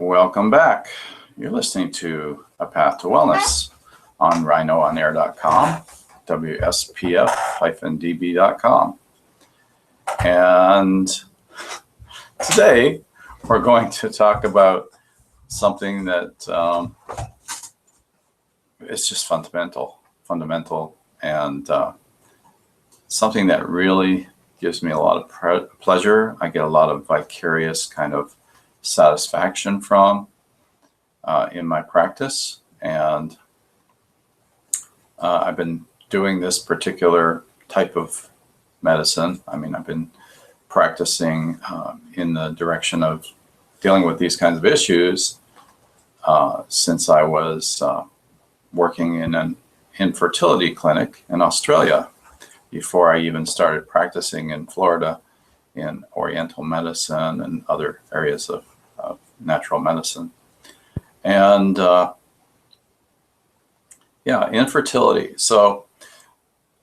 Welcome back. You're listening to A Path to Wellness on rhinoonair.com, WSPF-DB.com. And today we're going to talk about something that is just fundamental, and something that really gives me a lot of pleasure. I get a lot of vicarious kind of satisfaction from in my practice, and I've been doing this particular type of medicine. I mean, I've been practicing in the direction of dealing with these kinds of issues since I was working in an infertility clinic in Australia, before I even started practicing in Florida in Oriental medicine and other areas of natural medicine. And infertility. So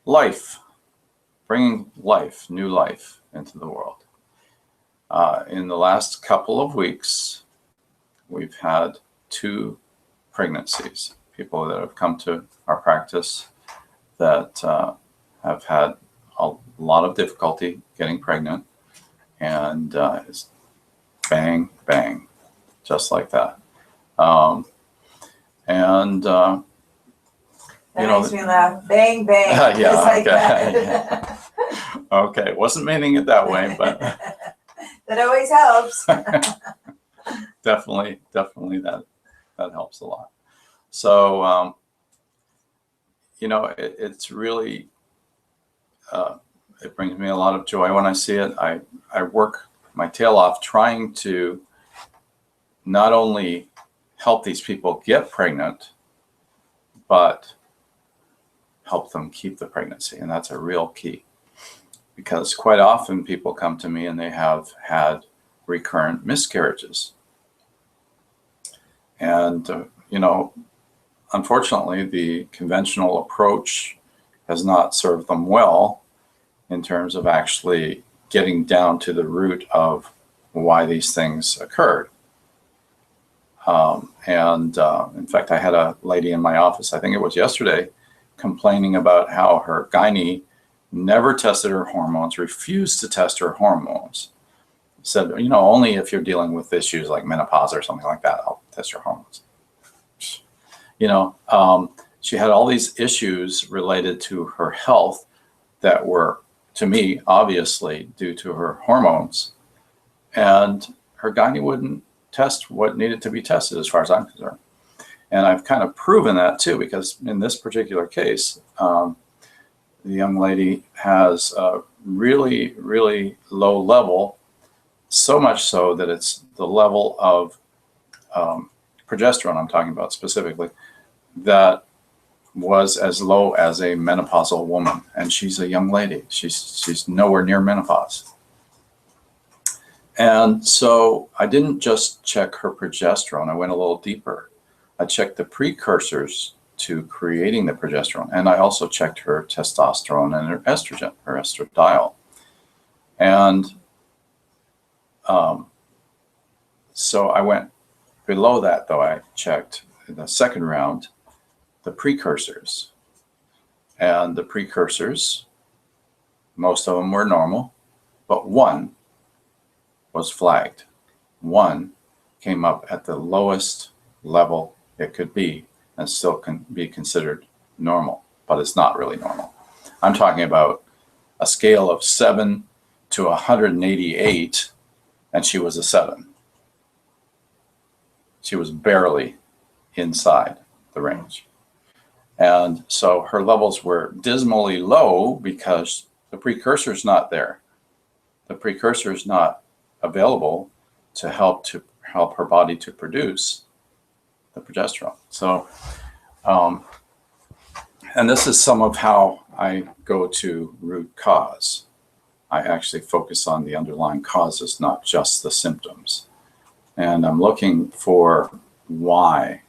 life, bringing life, new life into the world. In the last couple of weeks, we've had 2 pregnancies. People that have come to our practice that have had a lot of difficulty getting pregnant, and it's bang, bang, just like that. That makes me laugh. Bang, bang. Yeah, like okay. That. Okay, wasn't meaning it that way, but that always helps. definitely that helps a lot. So it's really it brings me a lot of joy when I see it. I work my tail off trying to not only help these people get pregnant, but help them keep the pregnancy. And that's a real key, because quite often people come to me and they have had recurrent miscarriages. And, unfortunately, the conventional approach has not served them well in terms of actually getting down to the root of why these things occurred. In fact, I had a lady in my office, I think it was yesterday, complaining about how her gynae never tested her hormones, refused to test her hormones. Said, only if you're dealing with issues like menopause or something like that, I'll test your hormones. She had all these issues related to her health that were, to me, obviously due to her hormones. And her gynae wouldn't test what needed to be tested, as far as I'm concerned. And I've kind of proven that too, because in this particular case, the young lady has a really, really low level, so much so that it's the level of progesterone I'm talking about specifically, that was as low as a menopausal woman. And she's a young lady. She's nowhere near menopause. And so I didn't just check her progesterone. I went a little deeper. I checked the precursors to creating the progesterone. And I also checked her testosterone and her estrogen, her estradiol. And so I went below that, though. I checked in the second round the precursors. And the precursors, most of them were normal, but one was flagged. One came up at the lowest level it could be and still can be considered normal, but it's not really normal. I'm talking about a scale of 7 to 188, and she was a 7. She was barely inside the range. And so her levels were dismally low because the precursor's not there. The precursor's not available to help her body to produce the progesterone. So, and this is some of how I go to root cause. I actually focus on the underlying causes, not just the symptoms. And I'm looking for why,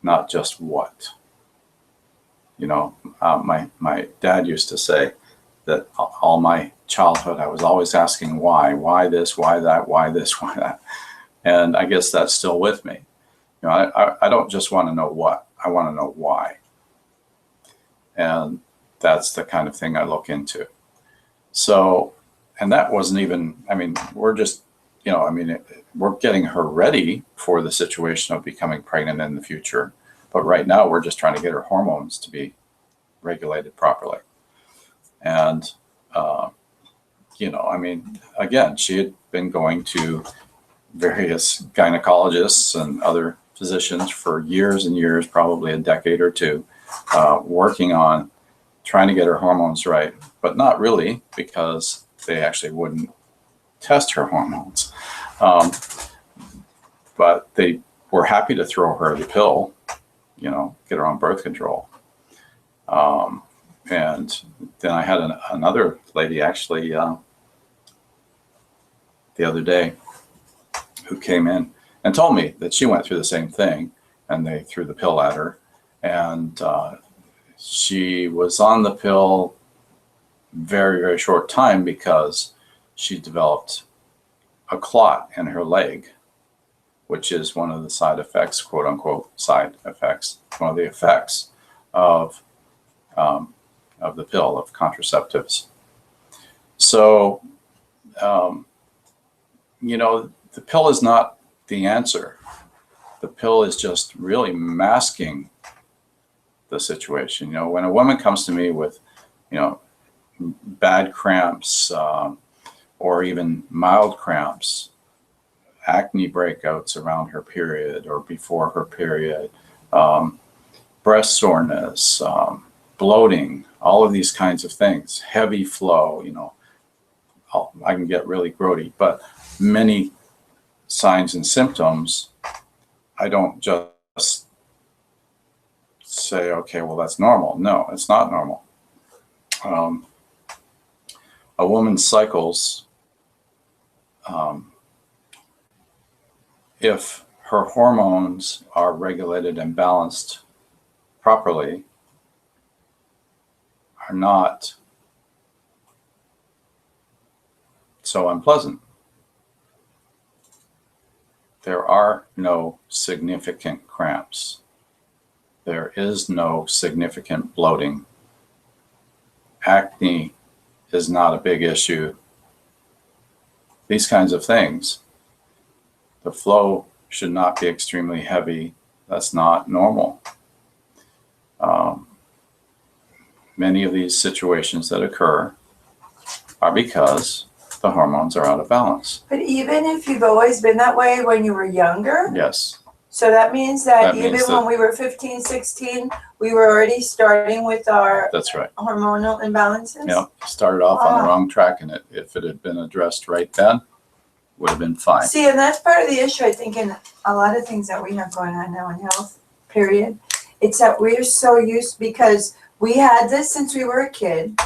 not just what. My dad used to say that all my childhood I was always asking why this, why that, why this, why that. And I guess that's still with me. You know, I don't just want to know what, I want to know why. And that's the kind of thing I look into. So, and that wasn't even, I mean, we're just, you know, I mean, we're getting her ready for the situation of becoming pregnant in the future. But right now we're just trying to get her hormones to be regulated properly. And, you know, I mean, again, she had been going to various gynecologists and other physicians for years and years, probably a decade or two, working on trying to get her hormones right, but not really, because they actually wouldn't test her hormones. But they were happy to throw her the pill, you know, get her on birth control. And then I had another lady actually the other day who came in and told me that she went through the same thing, and they threw the pill at her. And she was on the pill very, very short time because she developed a clot in her leg, which is one of the side effects, quote unquote, side effects, one of the effects of the pill, of contraceptives. So, you know, the pill is not the answer. The pill is just really masking the situation. You know, when a woman comes to me with, you know, bad cramps or even mild cramps, acne breakouts around her period or before her period, breast soreness, bloating, all of these kinds of things, heavy flow, you know, I can get really grody, but many signs and symptoms, I don't just say, okay, well, that's normal. No, it's not normal. A woman's cycles, if her hormones are regulated and balanced properly, are not so unpleasant. There are no significant cramps. There is no significant bloating. Acne is not a big issue. These kinds of things. The flow should not be extremely heavy. That's not normal. Many of these situations that occur are because the hormones are out of balance. But even if you've always been that way when you were younger? Yes. So that means that That even means when we were 15, 16, we were already starting with our That's right. hormonal imbalances? Yeah, started off on the wrong track, and if it had been addressed right then, would have been fine. See, and that's part of the issue, I think, in a lot of things that we have going on now in health, period. It's that we're so used, because we had this since we were a kid,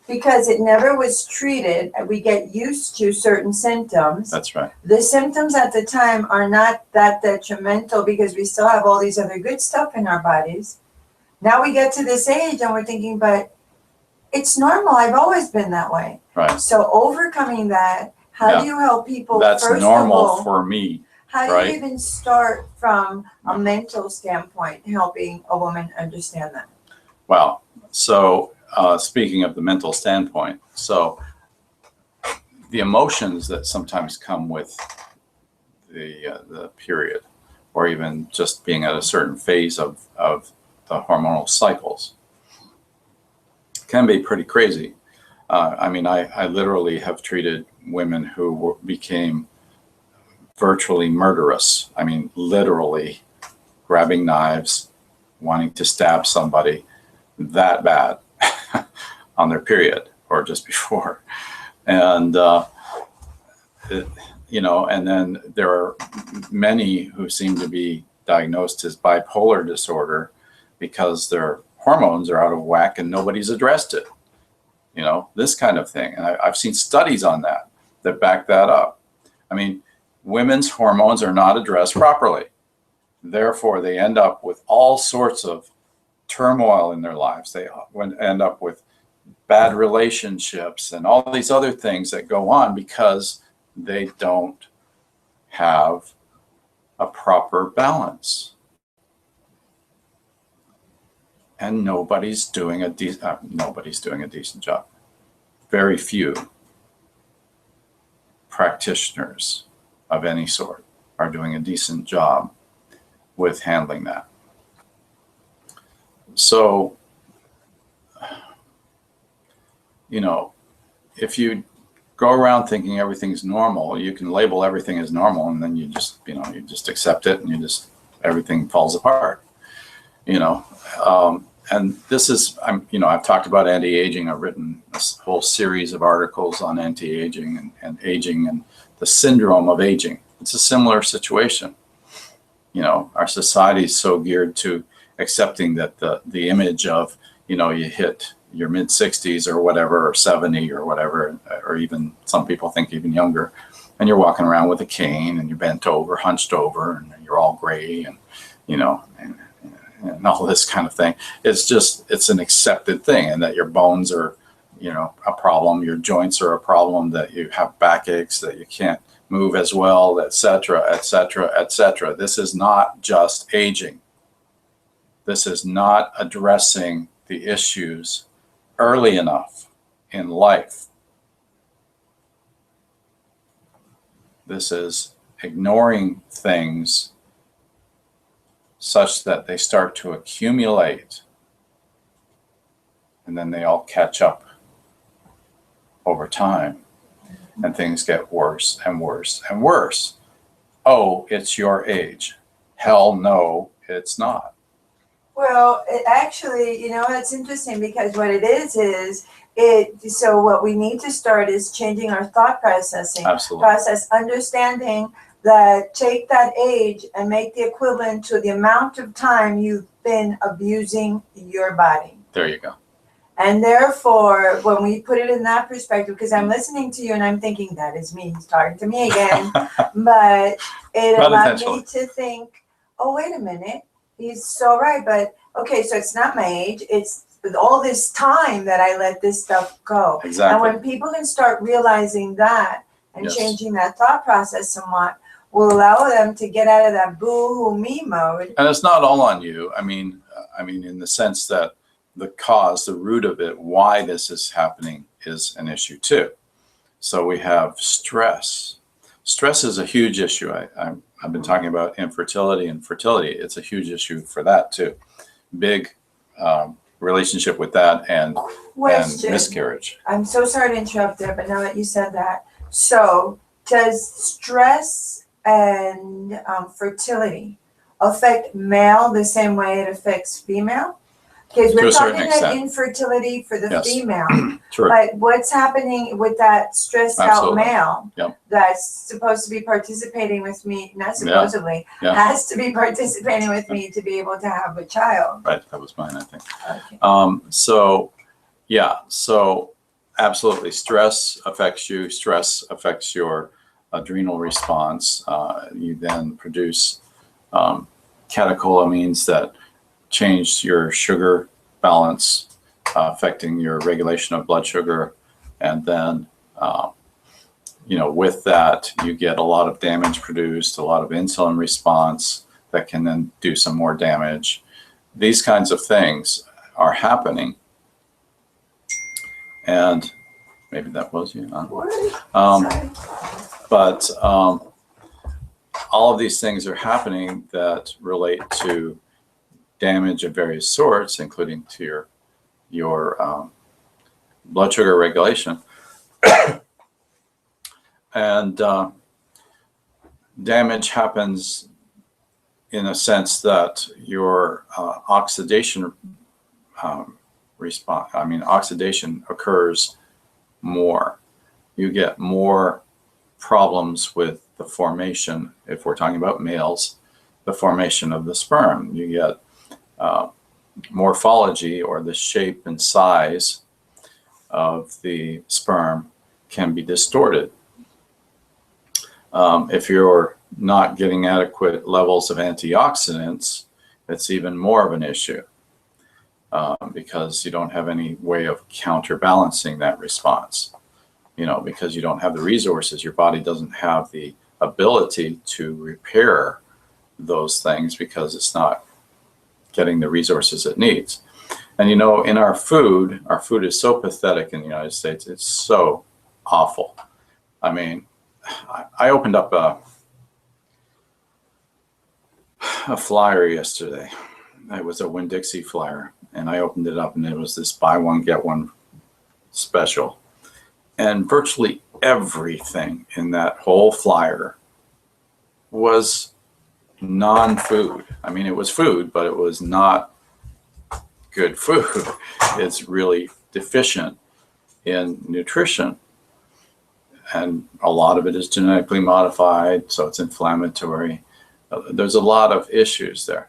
because it never was treated, and we get used to certain symptoms. That's right. The symptoms at the time are not that detrimental because we still have all these other good stuff in our bodies. Now we get to this age and we're thinking, but it's normal. I've always been that way. Right. So overcoming that, how do you help people? That's first normal of all, for me. how do right? you even start from a mental standpoint, helping a woman understand that? Well, so speaking of the mental standpoint, so the emotions that sometimes come with the period, or even just being at a certain phase of the hormonal cycles, can be pretty crazy. I mean, I literally have treated women who became virtually murderous. I mean, literally grabbing knives, wanting to stab somebody that bad on their period or just before. And, you know, and then there are many who seem to be diagnosed as bipolar disorder because their hormones are out of whack and nobody's addressed it. You know, this kind of thing. And I've seen studies on that back that up. I mean, women's hormones are not addressed properly. Therefore, they end up with all sorts of turmoil in their lives. They end up with bad relationships and all these other things that go on because they don't have a proper balance. And nobody's doing a decent job. Very few practitioners of any sort are doing a decent job with handling that. So, you know, if you go around thinking everything's normal, you can label everything as normal, and then you just, you know, you just accept it, and everything falls apart, you know. And this is, I've talked about anti-aging. I've written a whole series of articles on anti-aging and aging and the syndrome of aging. It's a similar situation. You know, our society is so geared to accepting that the image of, you know, you hit your mid 60s or whatever, or 70 or whatever, or even some people think even younger, and you're walking around with a cane and you're bent over, hunched over, and you're all gray, and, you know, and all this kind of thing. It's an accepted thing, and that your bones are, you know, a problem, your joints are a problem, that you have backaches, that you can't move as well, etc., etc., etc. This is not just aging. This is not addressing the issues early enough in life. This is ignoring things such that they start to accumulate, and then they all catch up over time, and things get worse and worse and worse. Oh, it's your age. Hell no, it's not. Well, it actually, you know, it's interesting, because what it is so what we need to start is changing our thought processing. Absolutely. Understanding that, take that age and make the equivalent to the amount of time you've been abusing your body. There you go. And therefore, when we put it in that perspective, because I'm listening to you and I'm thinking, that is me, he's talking to me again, but it allowed me to think, oh, wait a minute, he's so right. But okay, so it's not my age, it's all this time that I let this stuff go. Exactly. And when people can start realizing that and Yes. changing that thought process somewhat, will allow them to get out of that boo-hoo me mode. And it's not all on you. I mean, in the sense that the cause, the root of it, why this is happening, is an issue too. So we have stress. Stress is a huge issue. I've been talking about infertility and fertility. It's a huge issue for that too. Big relationship with that and miscarriage. I'm so sorry to interrupt there, but now that you said that, so does stress and fertility affect male the same way it affects female? Because we're talking about infertility for the female, True. But what's happening with that stressed out male that's supposed to be participating with me, not supposedly, has to be participating with me to be able to have a child. Right, that was mine, I think. Okay. So absolutely, stress affects you. Stress affects your adrenal response. You then produce catecholamines that change your sugar balance, affecting your regulation of blood sugar. And then, with that, you get a lot of damage produced, a lot of insulin response that can then do some more damage. These kinds of things are happening. And maybe that was you. But all of these things are happening that relate to damage of various sorts, including to your blood sugar regulation. And damage happens in a sense that your oxidation oxidation occurs more. You get more problems with the formation, if we're talking about males, the formation of the sperm. You get morphology, or the shape and size of the sperm can be distorted. If you're not getting adequate levels of antioxidants, it's even more of an issue, because you don't have any way of counterbalancing that response, because you don't have the resources. Your body doesn't have the ability to repair those things because it's not getting the resources it needs. And you know, in our food is so pathetic in the United States. It's so awful. I mean, I opened up a flyer yesterday. It was a Winn-Dixie flyer, and I opened it up, and it was this buy one, get one special. And virtually everything in that whole flyer was non-food. I mean, it was food, but it was not good food. It's really deficient in nutrition. And a lot of it is genetically modified, so it's inflammatory. There's a lot of issues there.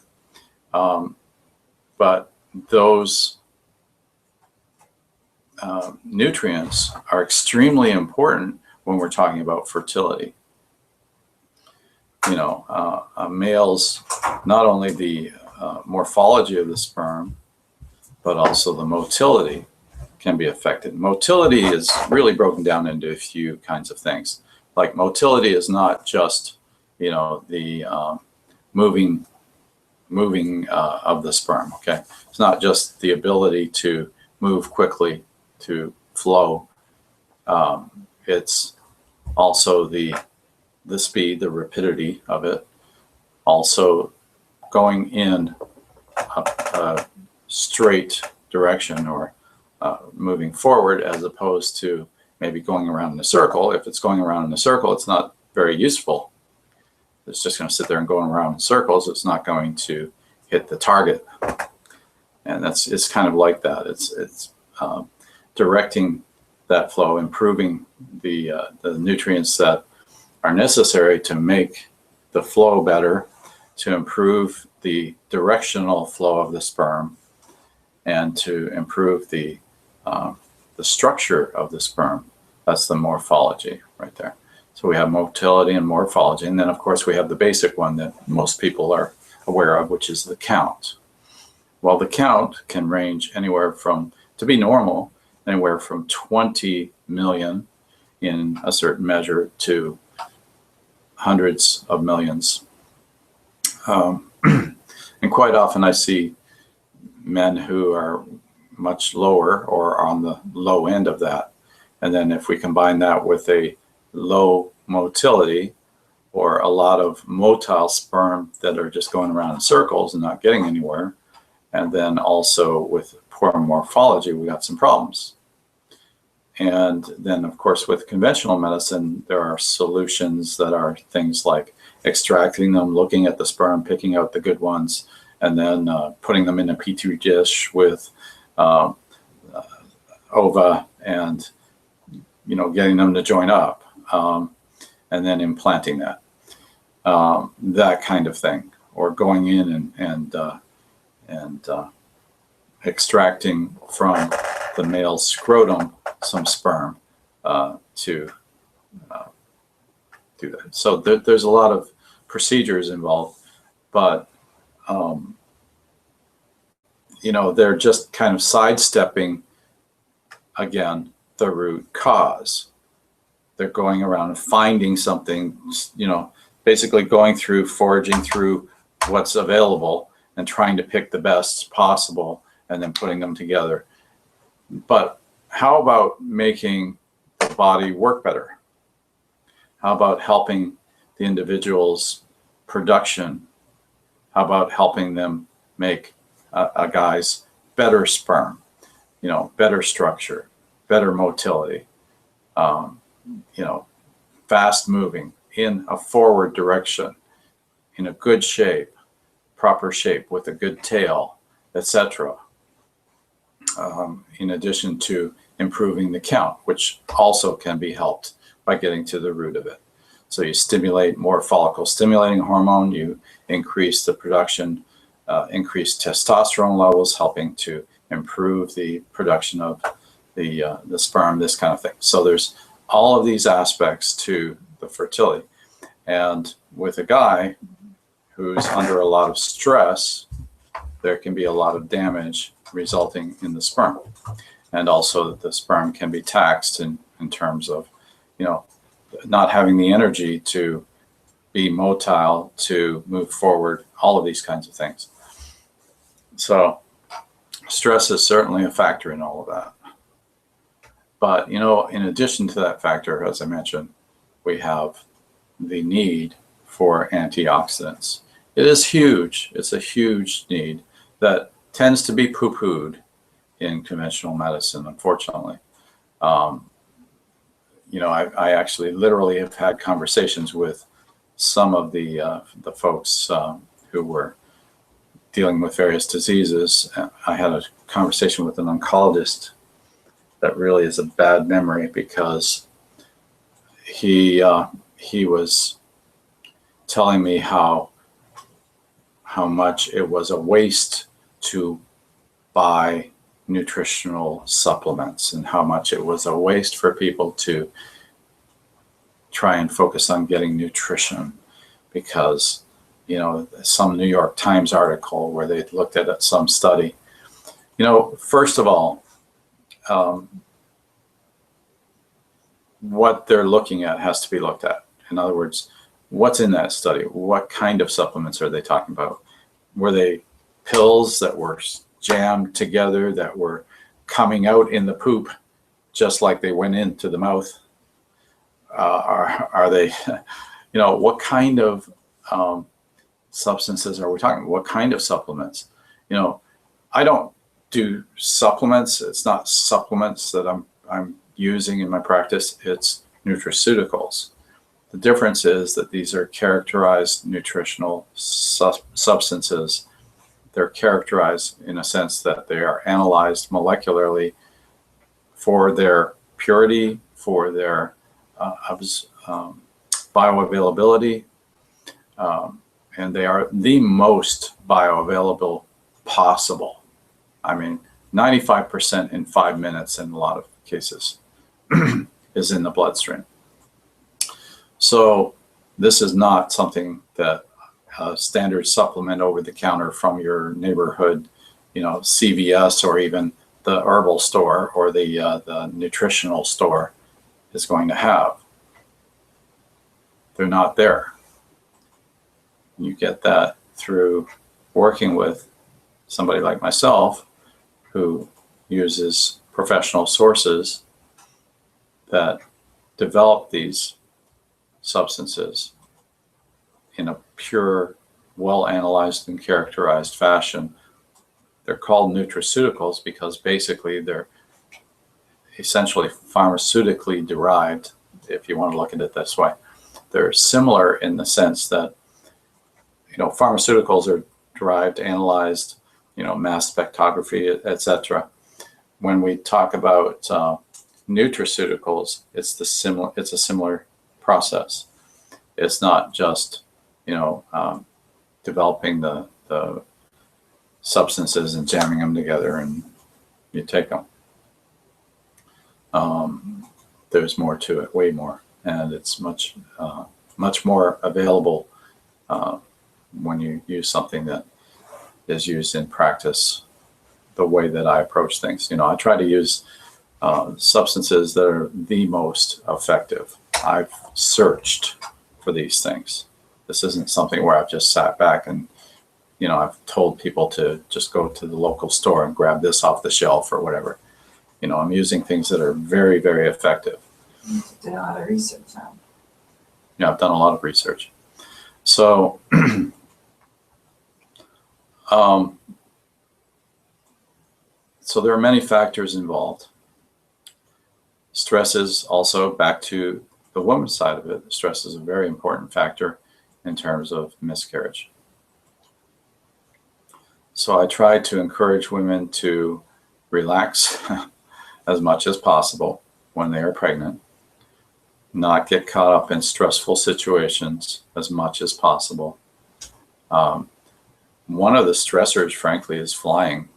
But those nutrients are extremely important when we're talking about fertility. You know, a male's, not only the morphology of the sperm, but also the motility can be affected. Motility is really broken down into a few kinds of things. Like motility is not just, you know, the moving of the sperm, okay? It's not just the ability to move quickly, to flow. It's also the speed, the rapidity of it. Also going in a straight direction, or moving forward, as opposed to maybe going around in a circle. If it's going around in a circle, it's not very useful. It's just going to sit there and going around in circles. It's not going to hit the target. And it's kind of like that. It's directing that flow, improving the nutrients that are necessary to make the flow better, to improve the directional flow of the sperm, and to improve the structure of the sperm. That's the morphology right there. So we have motility and morphology, and then of course we have the basic one that most people are aware of, which is the count. Well, the count can range anywhere from, to be normal, anywhere from 20 million in a certain measure to hundreds of millions. And quite often I see men who are much lower or on the low end of that. And then if we combine that with a low motility or a lot of motile sperm that are just going around in circles and not getting anywhere, and then also with poor morphology, we got some problems. And then of course with conventional medicine, there are solutions that are things like extracting them, looking at the sperm, picking out the good ones, and then putting them in a petri dish with ova, and getting them to join up, and then implanting that, that kind of thing, or going in and extracting from the male scrotum some sperm to do that. So there's a lot of procedures involved, but they're just kind of sidestepping, again, the root cause. They're going around and finding something, basically going through, foraging through what's available and trying to pick the best possible and then putting them together. But how about making the body work better? How about helping the individual's production? How about helping them make a guy's better sperm, better structure, better motility, fast moving in a forward direction, in a good shape, proper shape with a good tail, etc. In addition to improving the count, which also can be helped by getting to the root of it. So you stimulate more follicle stimulating hormone, you increase the production, increase testosterone levels, helping to improve the production of the sperm, this kind of thing. So there's all of these aspects to the fertility. And with a guy who's under a lot of stress, there can be a lot of damage resulting in the sperm. And also the sperm can be taxed in terms of, not having the energy to be motile, to move forward, all of these kinds of things. So stress is certainly a factor in all of that. But, you know, in addition to that factor, as I mentioned, we have the need for antioxidants. It is huge. It's a huge need that tends to be poo-pooed in conventional medicine, unfortunately. You know, I actually literally have had conversations with some of the folks who were dealing with various diseases. I had a conversation with an oncologist that really is a bad memory, because he was telling me how much it was a waste to buy nutritional supplements, and how much it was a waste for people to try and focus on getting nutrition, because, you know, some New York Times article where they looked at some study. You know, first of all, what they're looking at has to be looked at. In other words, what's in that study? What kind of supplements are they talking about? Were they pills that were jammed together, that were coming out in the poop just like they went into the mouth? Are they, you know, what kind of substances are we talking about? What kind of supplements? You know, I don't do supplements. It's not supplements that I'm using in my practice. It's nutraceuticals. The difference is that these are characterized nutritional substances. They're characterized in a sense that they are analyzed molecularly for their purity, for their bioavailability, and they are the most bioavailable possible. I mean, 95% in 5 minutes in a lot of cases is in the bloodstream. So this is not something that a standard supplement over the counter from your neighborhood, you know, CVS, or even the herbal store or the nutritional store is going to have. They're not there. You get that through working with somebody like myself, who uses professional sources that develop these substances in a pure, well-analyzed and characterized fashion. They're called nutraceuticals because basically they're essentially pharmaceutically derived, if you want to look at it this way. They're similar in the sense that, you know, pharmaceuticals are derived, analyzed, you know, mass spectrography, etc. When we talk about nutraceuticals, it's a similar process. It's not just, you know, developing the substances and jamming them together and you take them. There's more to it, way more, and it's much more available when you use something that is used in practice the way that I approach things. You know, I try to use substances that are the most effective. I've searched for these things. This isn't something where I've just sat back and, you know, I've told people to just go to the local store and grab this off the shelf or whatever. You know, I'm using things that are very, very effective. You did a lot of research on. Yeah, I've done a lot of research. So, so there are many factors involved. Stress is also, back to the woman's side of it, stress is a very important factor in terms of miscarriage. So I try to encourage women to relax as much as possible when they are pregnant, not get caught up in stressful situations as much as possible. One of the stressors, frankly, is flying.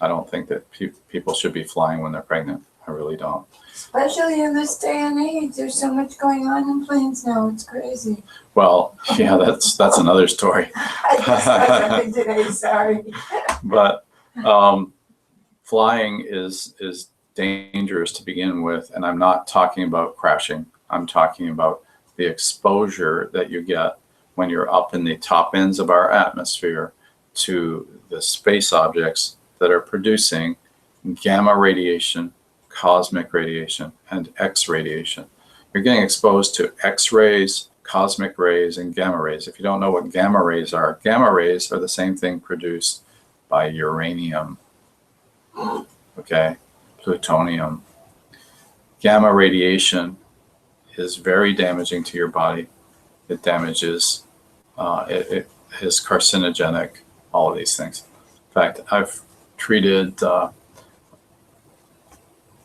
I don't think that people should be flying when they're pregnant. I really don't. Especially in this day and age, there's so much going on in planes now. It's crazy. Well, yeah, that's another story. I just saw something today. Sorry. But flying is dangerous to begin with, and I'm not talking about crashing. I'm talking about the exposure that you get when you're up in the top ends of our atmosphere to the space objects that are producing gamma radiation, cosmic radiation, and X radiation. You're getting exposed to X rays, cosmic rays, and gamma rays. If you don't know what gamma rays are the same thing produced by uranium, okay, plutonium. Gamma radiation is very damaging to your body. It damages, it is carcinogenic, all of these things. In fact, I've treated a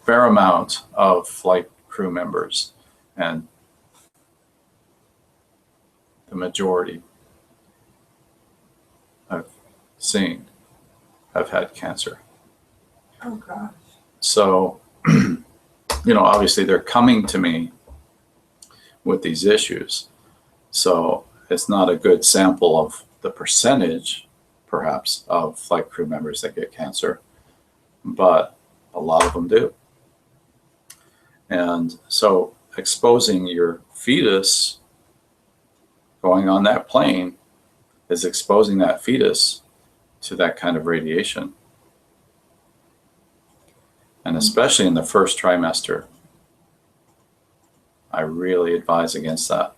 fair amount of flight crew members, and the majority I've seen have had cancer. Oh gosh. So, obviously they're coming to me with these issues. So it's not a good sample of the percentage, perhaps, of flight crew members that get cancer, but a lot of them do. And so exposing your fetus going on that plane is exposing that fetus to that kind of radiation. And especially in the first trimester, I really advise against that.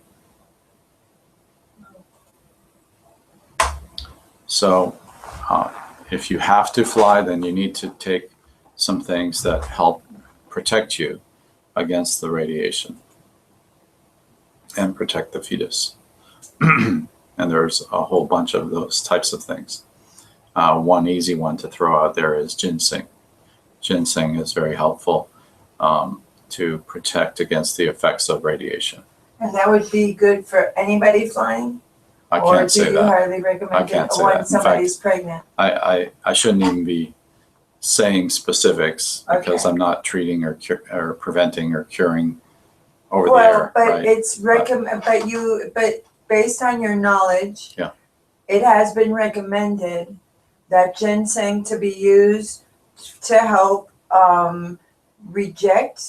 So if you have to fly, then you need to take some things that help protect you against the radiation and protect the fetus. And there's a whole bunch of those types of things. One easy one to throw out there is ginseng. Ginseng is very helpful to protect against the effects of radiation. And that would be good for anybody flying? I can't say Or do you that. highly recommend it when somebody's pregnant? I shouldn't even be saying specifics because Okay. I'm not treating or preventing or curing over Well, there. but Right? it's but based on your knowledge, Yeah. it has been recommended that ginseng to be used to help reject.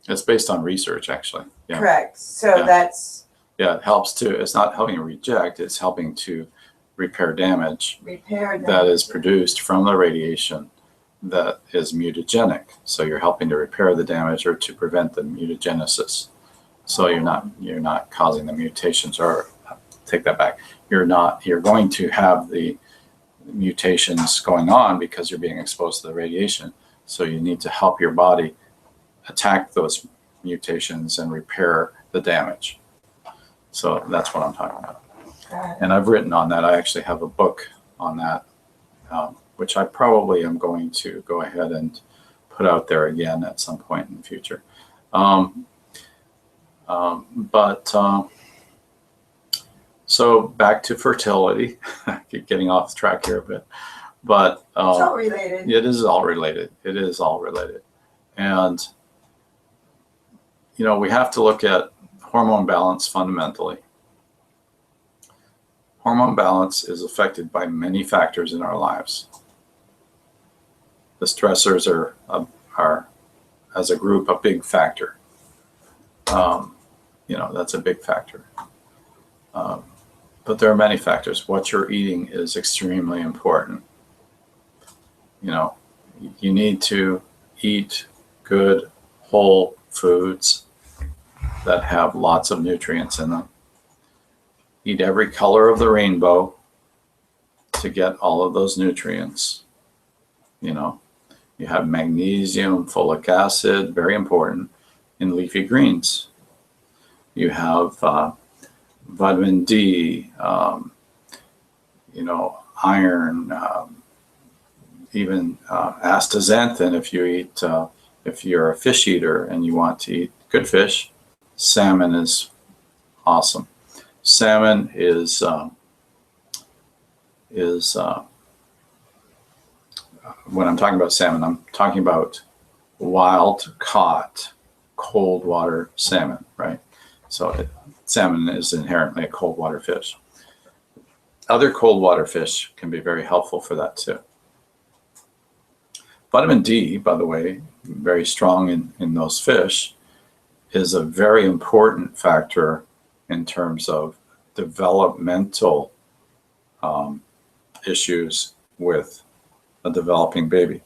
It's based on research, actually. Yeah. Correct. So Yeah. that's Yeah, it helps to. It's not helping reject. It's helping to repair damage repair that is produced from the radiation that is mutagenic. So you're helping to repair the damage or to prevent the mutagenesis. So you're not causing the mutations, or take that back. You're going to have the mutations going on because you're being exposed to the radiation. So you need to help your body attack those mutations and repair the damage. So that's what I'm talking about. And I've written on that. I actually have a book on that, which I probably am going to go ahead and put out there again at some point in the future. So back to fertility. I keep getting off track here a bit, but it's all related. it is all related. It is all related. And, we have to look at hormone balance fundamentally. Hormone balance is affected by many factors in our lives. The stressors are as a group, a big factor. That's a big factor. But there are many factors. What you're eating is extremely important. You need to eat good, whole foods that have lots of nutrients in them. Eat every color of the rainbow to get all of those nutrients. You have magnesium, folic acid, very important, in leafy greens. You have vitamin D, iron, even astaxanthin if you're a fish eater and you want to eat good fish. Salmon is awesome. Salmon is when I'm talking about salmon, I'm talking about wild caught cold water salmon, right? So salmon is inherently a cold water fish. Other cold water fish can be very helpful for that too. Vitamin D, by the way, very strong in those fish, is a very important factor in terms of developmental issues with a developing baby.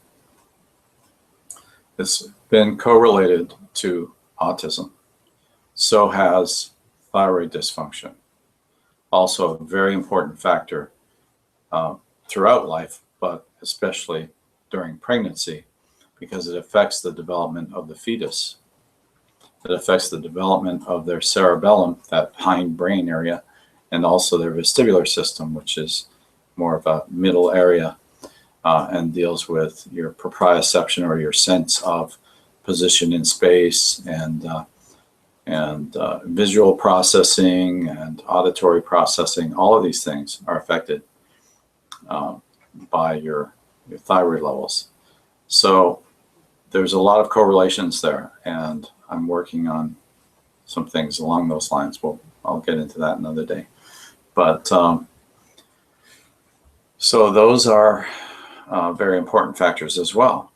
It's been correlated to autism. So has thyroid dysfunction. Also a very important factor throughout life, but especially during pregnancy, because it affects the development of the fetus. It affects the development of their cerebellum, that hind brain area, and also their vestibular system, which is more of a middle area and deals with your proprioception, or your sense of position in space, and visual processing and auditory processing. All of these things are affected by your thyroid levels. So there's a lot of correlations there, and I'm working on some things along those lines. I'll get into that another day. But so those are very important factors as well.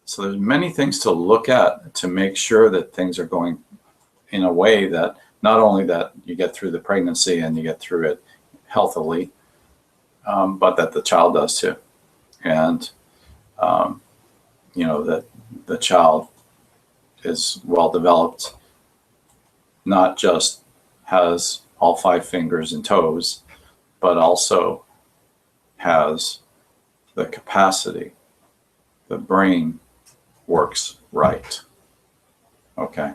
So there's many things to look at to make sure that things are going in a way that not only that you get through the pregnancy and you get through it healthily, but that the child does too. And, that the child is well developed, not just has all 5 fingers and toes, but also has the capacity, the brain works right. Okay.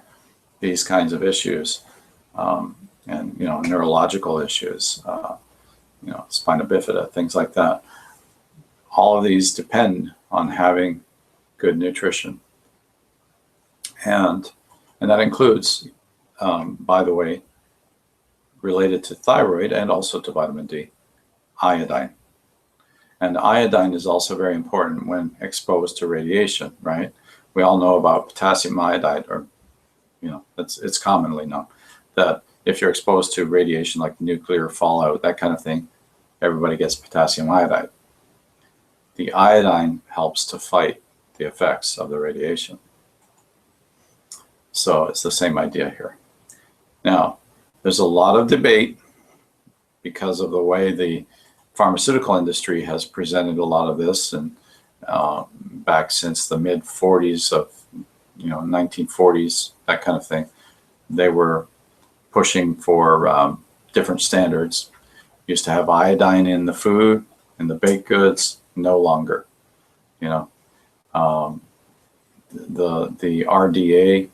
These kinds of issues, and neurological issues, spina bifida, things like that. All of these depend on having good nutrition, and that includes, by the way, related to thyroid and also to vitamin D, iodine. And iodine is also very important when exposed to radiation, right? We all know about potassium iodide, or it's commonly known that if you're exposed to radiation like nuclear fallout, that kind of thing, everybody gets potassium iodide. The iodine helps to fight the effects of the radiation. So it's the same idea here. Now, there's a lot of debate because of the way the pharmaceutical industry has presented a lot of this, and back since the mid 40s of 1940s, that kind of thing, they were pushing for different standards. Used to have iodine in the food, in the baked goods, no longer. The RDA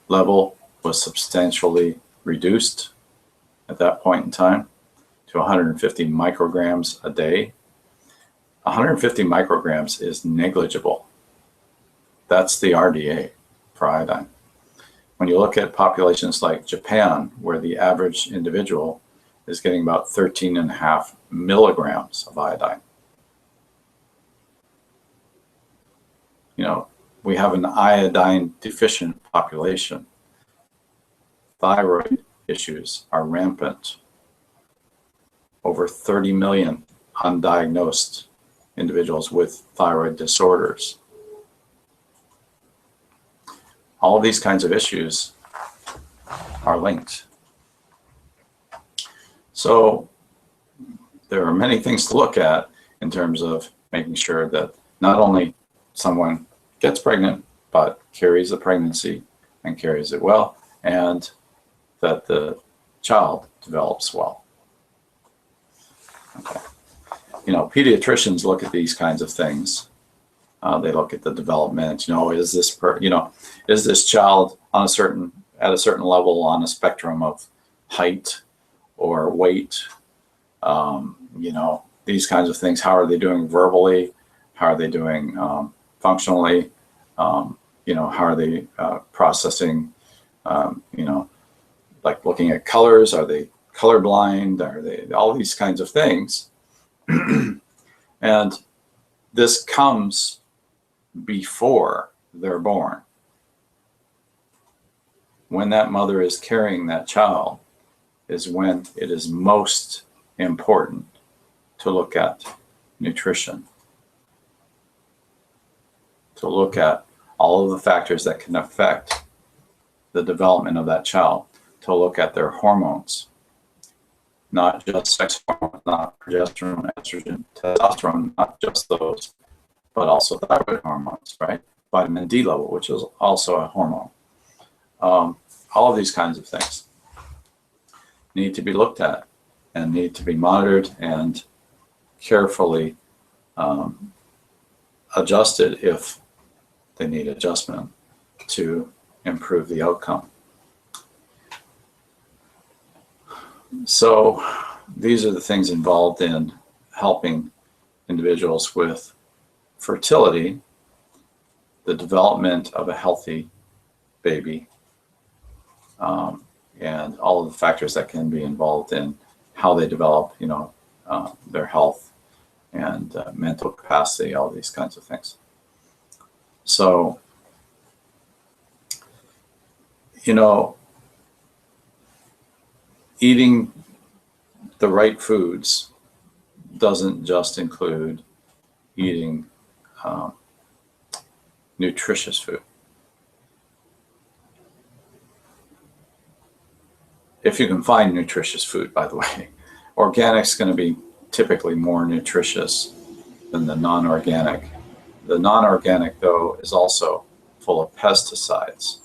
level was substantially reduced at that point in time to 150 micrograms a day. 150 micrograms is negligible. That's the RDA for iodine. When you look at populations like Japan, where the average individual is getting about 13.5 milligrams of iodine. We have an iodine deficient population. Thyroid issues are rampant. Over 30 million undiagnosed individuals with thyroid disorders. All of these kinds of issues are linked. So there are many things to look at in terms of making sure that not only someone gets pregnant, but carries the pregnancy and carries it well, and that the child develops well. Okay. Pediatricians look at these kinds of things. They look at the development. Is this child at a certain level on a spectrum of height or weight? These kinds of things. How are they doing verbally? How are they doing functionally? How are they processing? Like looking at colors. Are they colorblind? Are they all these kinds of things? And this comes before they're born. When that mother is carrying that child is when it is most important to look at nutrition, to look at all of the factors that can affect the development of that child, to look at their hormones, not just sex hormones, not progesterone, estrogen, testosterone, not just those, but also thyroid hormones, right? Vitamin D level, which is also a hormone. All of these kinds of things need to be looked at and need to be monitored and carefully adjusted if they need adjustment to improve the outcome. So these are the things involved in helping individuals with fertility, the development of a healthy baby, and all of the factors that can be involved in how they develop, their health and mental capacity, all these kinds of things. So, eating the right foods doesn't just include eating nutritious food. If you can find nutritious food, by the way, organic's going to be typically more nutritious than the non-organic. The non-organic, though, is also full of pesticides.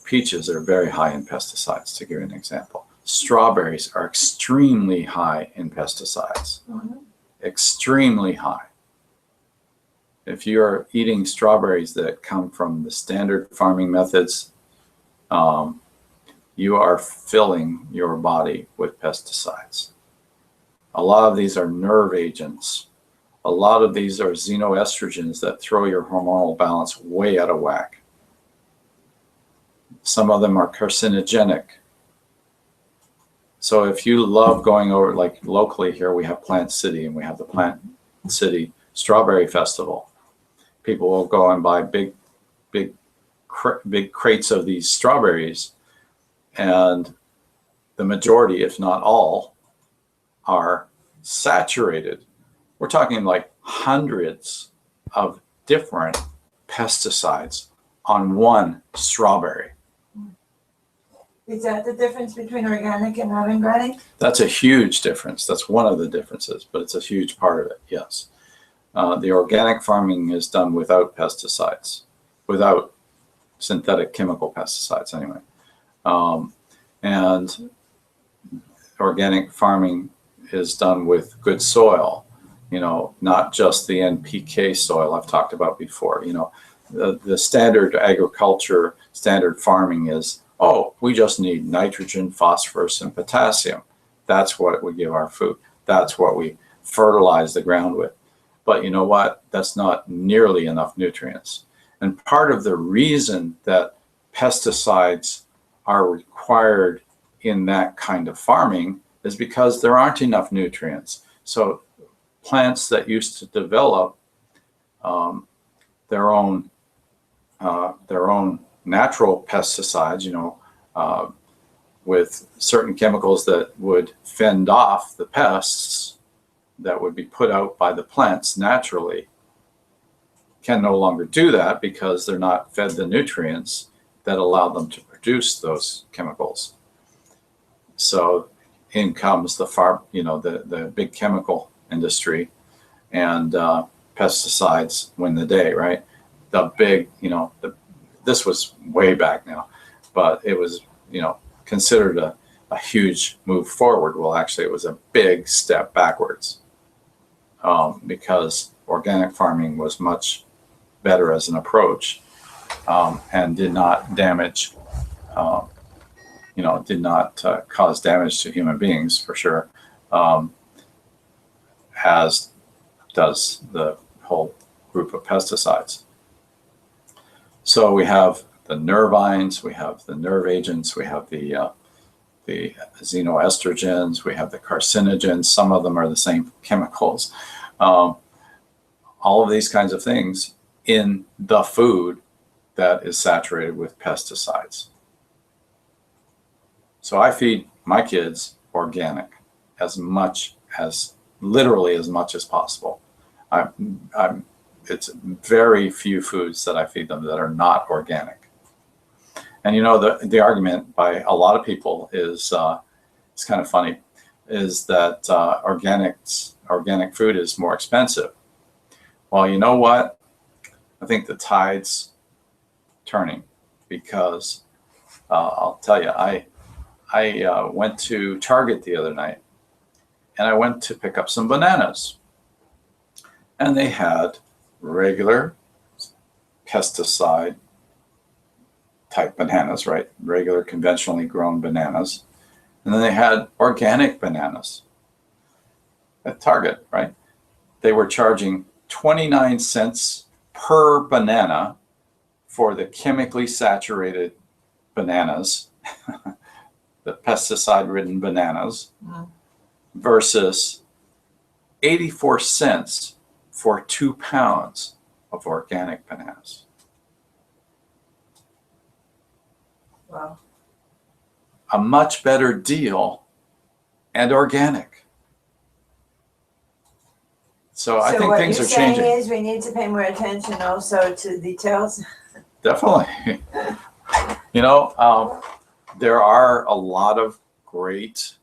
Peaches are very high in pesticides, to give you an example. Strawberries are extremely high in pesticides. Mm-hmm. Extremely high. If you're eating strawberries that come from the standard farming methods, you are filling your body with pesticides. A lot of these are nerve agents. A lot of these are xenoestrogens that throw your hormonal balance way out of whack. Some of them are carcinogenic. So if you love going over, like locally here, we have Plant City and we have the Plant City Strawberry Festival. People will go and buy big crates of these strawberries, and the majority, if not all, are saturated. We're talking like hundreds of different pesticides on one strawberry. Is that the difference between organic and non-organic? That's a huge difference. That's one of the differences, but it's a huge part of it, yes. The organic farming is done without pesticides, without synthetic chemical pesticides anyway. And organic farming is done with good soil, not just the NPK soil I've talked about before. The standard agriculture, standard farming is, we just need nitrogen, phosphorus, and potassium. That's what we give our food. That's what we fertilize the ground with. But you know what? That's not nearly enough nutrients. And part of the reason that pesticides are required in that kind of farming is because there aren't enough nutrients. So plants that used to develop their own natural pesticides, with certain chemicals that would fend off the pests that would be put out by the plants naturally, can no longer do that because they're not fed the nutrients that allow them to produce those chemicals. So in comes the the big chemical industry, and pesticides win the day, right? The big, this was way back now, but it was, considered a huge move forward. Well, actually, it was a big step backwards, because organic farming was much better as an approach, and did not damage, did not cause damage to human beings, for sure, as does the whole group of pesticides. So we have the nervines, we have the nerve agents, we have the xenoestrogens, we have the carcinogens. Some of them are the same chemicals. All of these kinds of things in the food that is saturated with pesticides. So I feed my kids organic literally as much as possible. It's very few foods that I feed them that are not organic. And the argument by a lot of people is, it's kind of funny, is that organic food is more expensive. Well, you know what? I think the tide's turning, because I'll tell you, I went to Target the other night, and I went to pick up some bananas, and they had regular pesticide type bananas, right? Regular conventionally grown bananas. And then they had organic bananas at Target, right? They were charging 29 cents per banana for the chemically saturated bananas, the pesticide-ridden bananas, versus 84 cents for 2 pounds of organic bananas. Wow. A much better deal, and organic. So I think things are changing. So what you're saying is we need to pay more attention also to details? Definitely. You know, there are a lot of great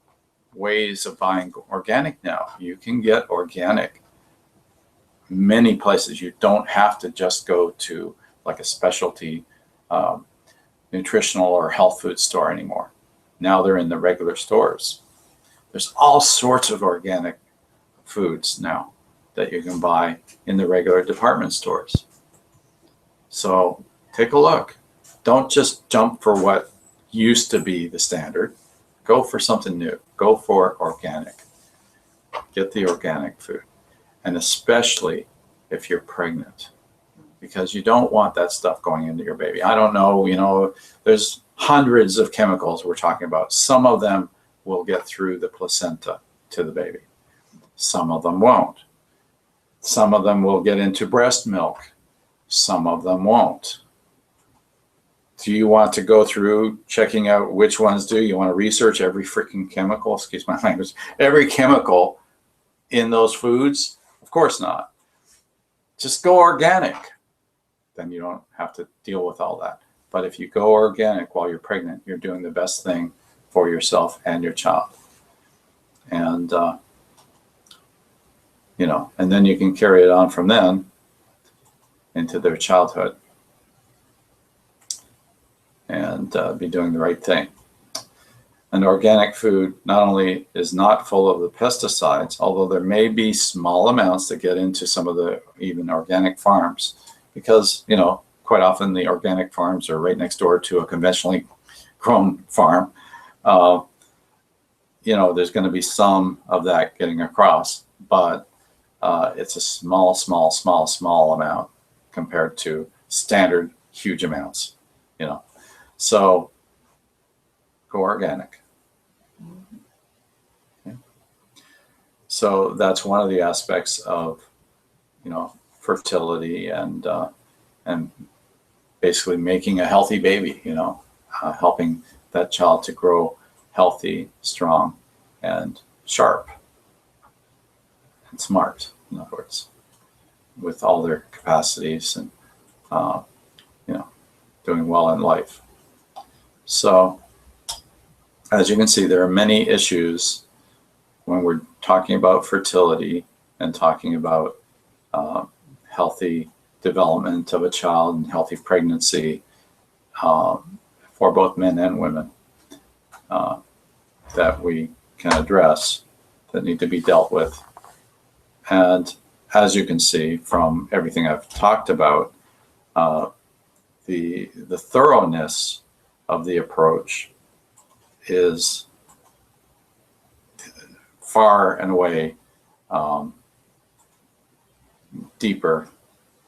ways of buying organic now. You can get organic many places. You don't have to just go to like a specialty nutritional or health food store anymore. Now they're in the regular stores. There's all sorts of organic foods now that you can buy in the regular department stores. So take a look. Don't just jump for what used to be the standard. Go for something new. Go for organic. Get the organic food. And especially if you're pregnant, because you don't want that stuff going into your baby. I don't know, you know, there's hundreds of chemicals we're talking about. Some of them will get through the placenta to the baby. Some of them won't. Some of them will get into breast milk. Some of them won't. Do you want to go through checking out which ones do? You want to research every freaking chemical, excuse my language, every chemical in those foods? Of course not. Just go organic. Then you don't have to deal with all that. But if you go organic while you're pregnant, you're doing the best thing for yourself and your child. And, you know, and then you can carry it on from then into their childhood and be doing the right thing. And organic food not only is not full of the pesticides, although there may be small amounts that get into some of the even organic farms, because, you know, quite often the organic farms are right next door to a conventionally grown farm. You know, there's going to be some of that getting across, but it's a small amount compared to standard huge amounts, you know. So go organic. Okay. So that's one of the aspects of, you know, fertility and basically making a healthy baby, you know, helping that child to grow healthy, strong, and sharp and smart, in other words, with all their capacities and, you know, doing well in life. So as you can see, there are many issues when we're talking about fertility and talking about healthy development of a child and healthy pregnancy for both men and women that we can address, that need to be dealt with. And as you can see from everything I've talked about, the thoroughness of the approach is far and away deeper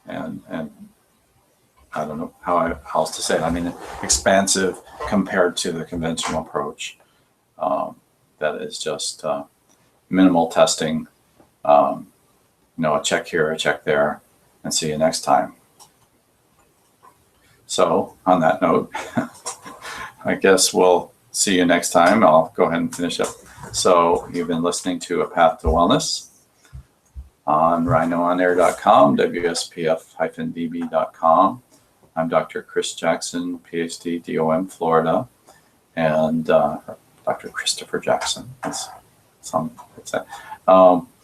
and I don't know how else to say it. I mean, expansive compared to the conventional approach. That is just minimal testing, you know, a check here, a check there, and see you next time. So on that note, I guess we'll see you next time. I'll go ahead and finish up. So you've been listening to A Path to Wellness on rhinoonair.com, WSPF-DB.com. I'm Dr. Chris Jackson, PhD, DOM, Florida, and Dr. Christopher Jackson, as some would say.